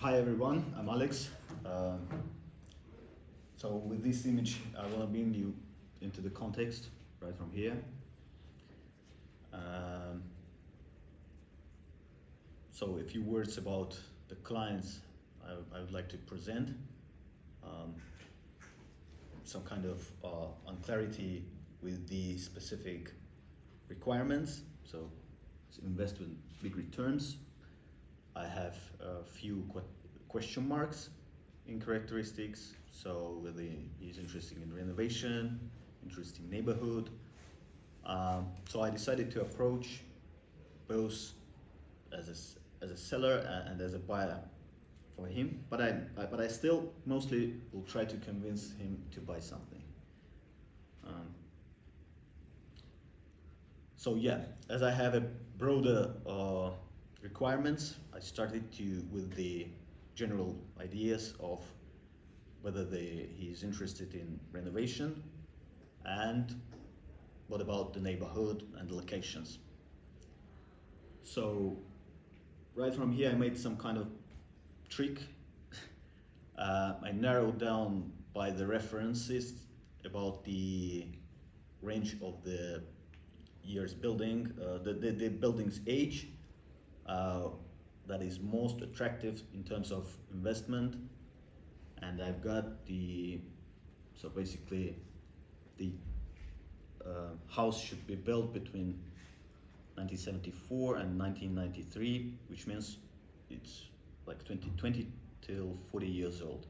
Hi everyone, I'm Alex. So with this image, I want to bring you into the context right from here. So a few words about the clients I would like to present. Some kind of unclarity with the specific requirements. So it's invest with big returns. I have a few question marks in characteristics. So whether he's interested in renovation, interested in neighborhood. So I decided to approach both as a seller and as a buyer for him. But I still mostly will try to convince him to buy something. So yeah, as I have a broader requirements, I started with the general ideas of whether he's interested in renovation and what about the neighborhood and the locations. So right from here I made some kind of trick. I narrowed down by the references about the range of the years building, the building's age, that is most attractive in terms of investment. And I've got so basically the house should be built between 1974 and 1993, which means it's like 20 till 40 years old.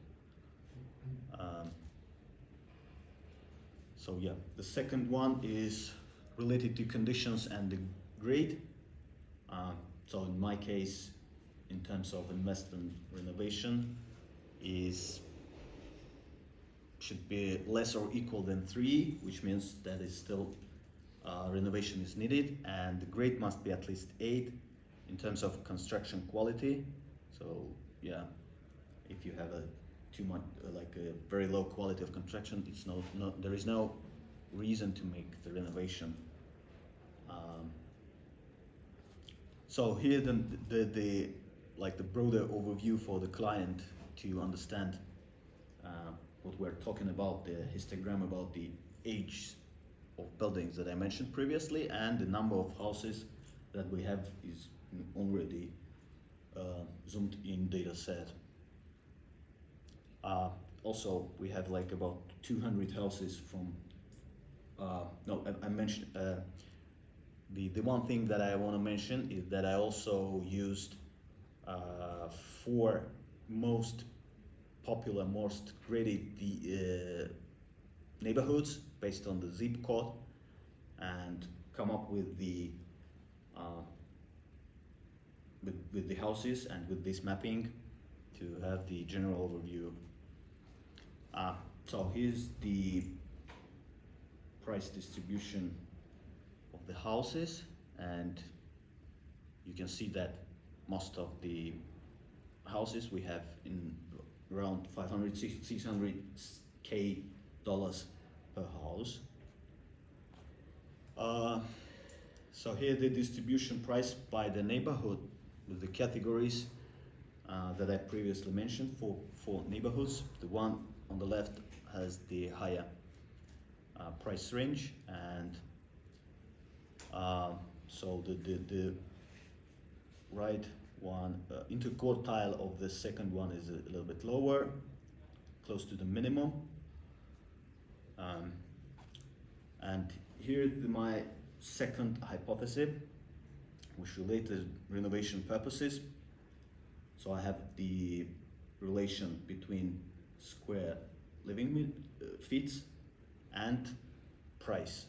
So yeah, the second one is related to conditions and the grade. So in my case, in terms of investment renovation, should be less or equal than 3, which means that is still renovation is needed, and the grade must be at least 8 in terms of construction quality. So yeah, if you have too much like a very low quality of construction, there is no reason to make the renovation. So here the like the broader overview for the client to understand what we're talking about, the histogram about the age of buildings that I mentioned previously, and the number of houses that we have is already zoomed in data set. Also, we have like about 200 houses from, I mentioned, the one thing that I want to mention is that I also used 4 most popular, most graded neighborhoods based on the zip code, and come up with the with the houses and with this mapping to have the general overview. So here's the price distribution of the houses, and you can see that most of the houses we have in around 600K dollars per house. So here the distribution price by the neighborhood with the categories that I previously mentioned for neighborhoods. The one on the left has the higher price range, and so the right one interquartile of the second one is a little bit lower, close to the minimum. And here my second hypothesis, which related renovation purposes. So I have the relation between square living feet and price.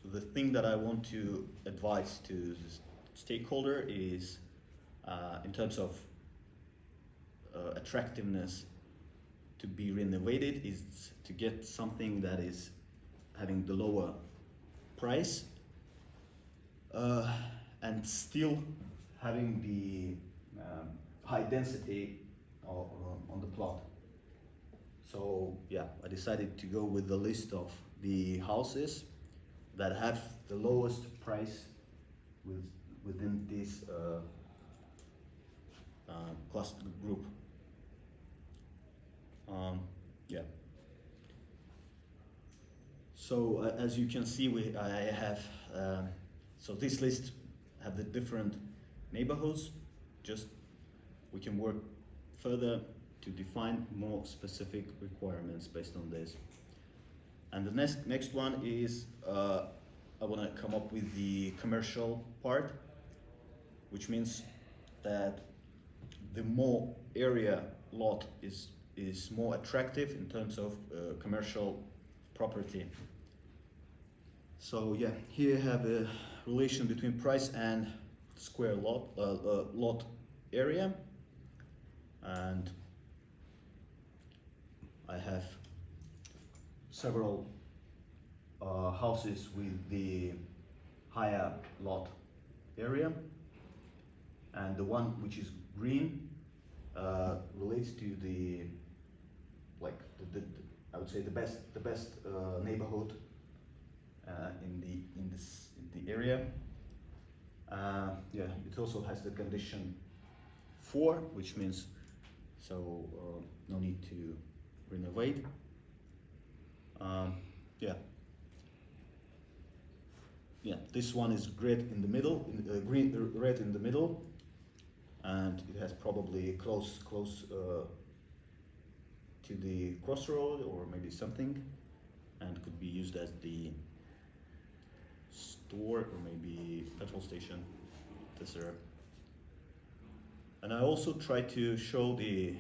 The thing that I want to advise to the stakeholder is, in terms of attractiveness to be renovated, is to get something that is having the lower price and still having the high density on the plot. So yeah, I decided to go with the list of the houses that have the lowest price within this cluster group. Yeah. So as you can see, I have so this list have the different neighborhoods. Just we can work further to define more specific requirements based on this. And the next one is I want to come up with the commercial part, which means that the more area lot is more attractive in terms of commercial property. So yeah, here I have a relation between price and square lot area, and I have several houses with the higher lot area, and the one which is green relates to the I would say the best neighborhood in the area. Yeah, it also has the condition 4, which means no need to renovate. Yeah. Yeah, this one is red in the middle, red in the middle, and it has probably close to the crossroad or maybe something, and could be used as the store or maybe petrol station, etc. And I also try to show the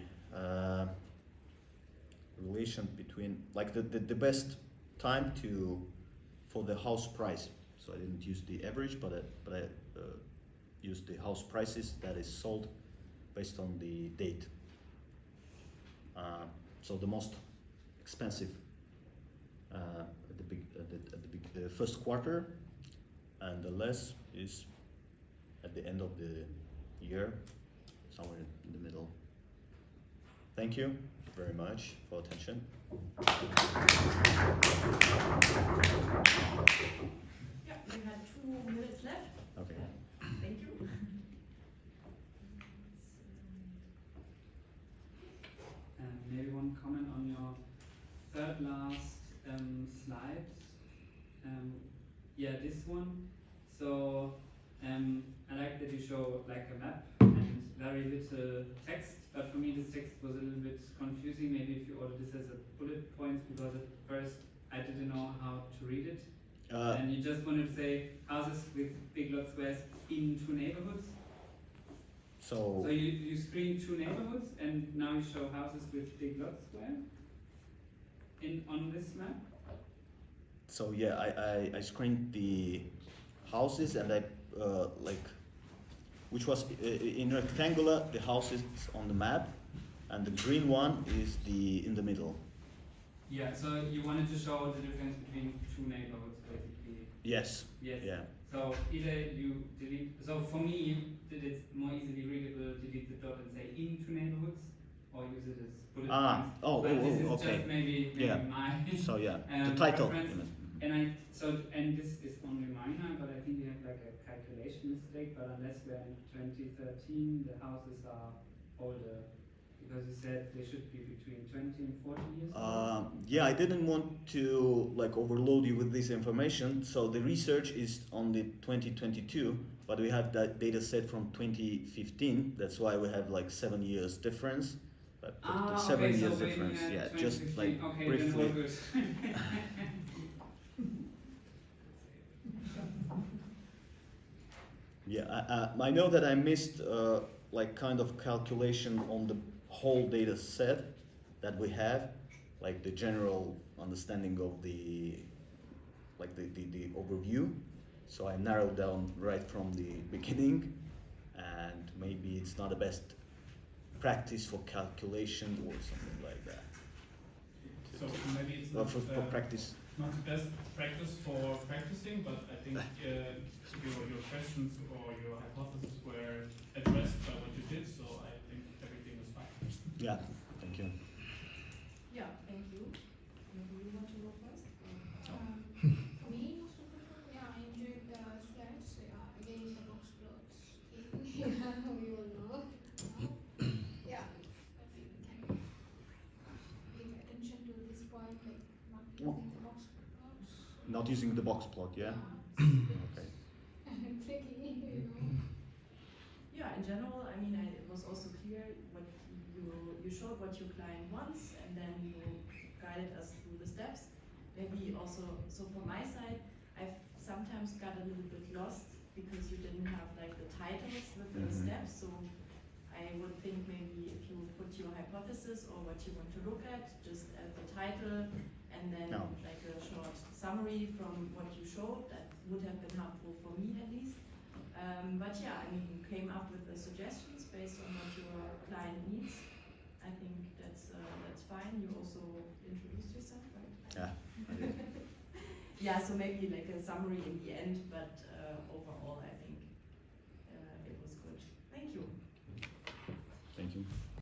relation between the best time for the house price. So I didn't use the average, but I used the house prices that is sold based on the date. So the most expensive at the first quarter, and the less is at the end of the year, somewhere in the middle. Thank you very much for attention. Yeah, we had 2 minutes left. Okay. Thank you. Maybe one comment on your third last slide. Yeah, this one. So I like that you show like a map and very little text, but for me this text was a little bit confusing. Maybe if you order this as a bullet points, because at first I didn't know how to read it. And you just wanted to say houses with big lot squares in 2 neighborhoods. So you screen 2 neighborhoods, and now you show houses with big lot square on this map. So yeah, I screened the houses, and I which was in rectangular, the house is on the map, and the green one is in the middle. Yeah, so you wanted to show the difference between 2 neighborhoods, basically. Yes. Yes. Yeah. So either you delete. So for me, it's more easily readable. Delete the dot and say in 2 neighborhoods, or use it as bullet points. This is Okay. just maybe Yeah. my. So yeah, the title. preference. And this is only minor, but I think you have like a calculation mistake. But unless we're in 2013, the houses are older, because you said they should be between 20 and 40 years old. Yeah, I didn't want to overload you with this information. So the research is on the 2022, but we have that data set from 2015. That's why we have 7 years difference. But 7 okay, years so difference. Yeah, just okay, briefly. then all good. Yeah, I know that I missed kind of calculation on the whole data set that we have, like the general understanding of the overview. So I narrowed down right from the beginning, and maybe it's not the best practice for calculation or something like that. So maybe it's Well, not, for practice. not the best practice for practicing, but I think your questions or your hypotheses were addressed by what you did, so I think everything is fine. Yeah, thank you. Yeah, thank you. Maybe you want to go first? For me, yeah, I enjoyed the slides. Yeah, again the box plots. Yeah, we all know. Yeah, I think we can pay attention to this point, like not using the box plots. Not using the box plot, yeah? Okay. Tricky, you know. Yeah, in general, I mean, it was also clear what you showed what your client wants, and then you guided us through the steps. Maybe also, so from my side, I've sometimes got a little bit lost because you didn't have like the titles with the steps. So I would think maybe if you put your hypothesis or what you want to look at just as the title, and then like a short summary from what you showed, that would have been helpful for me at least. But yeah, I mean, you came up with the suggestions based on what your client needs. I think that's fine. You also introduced yourself, right? Yeah. Yeah, so maybe like a summary in the end, but overall I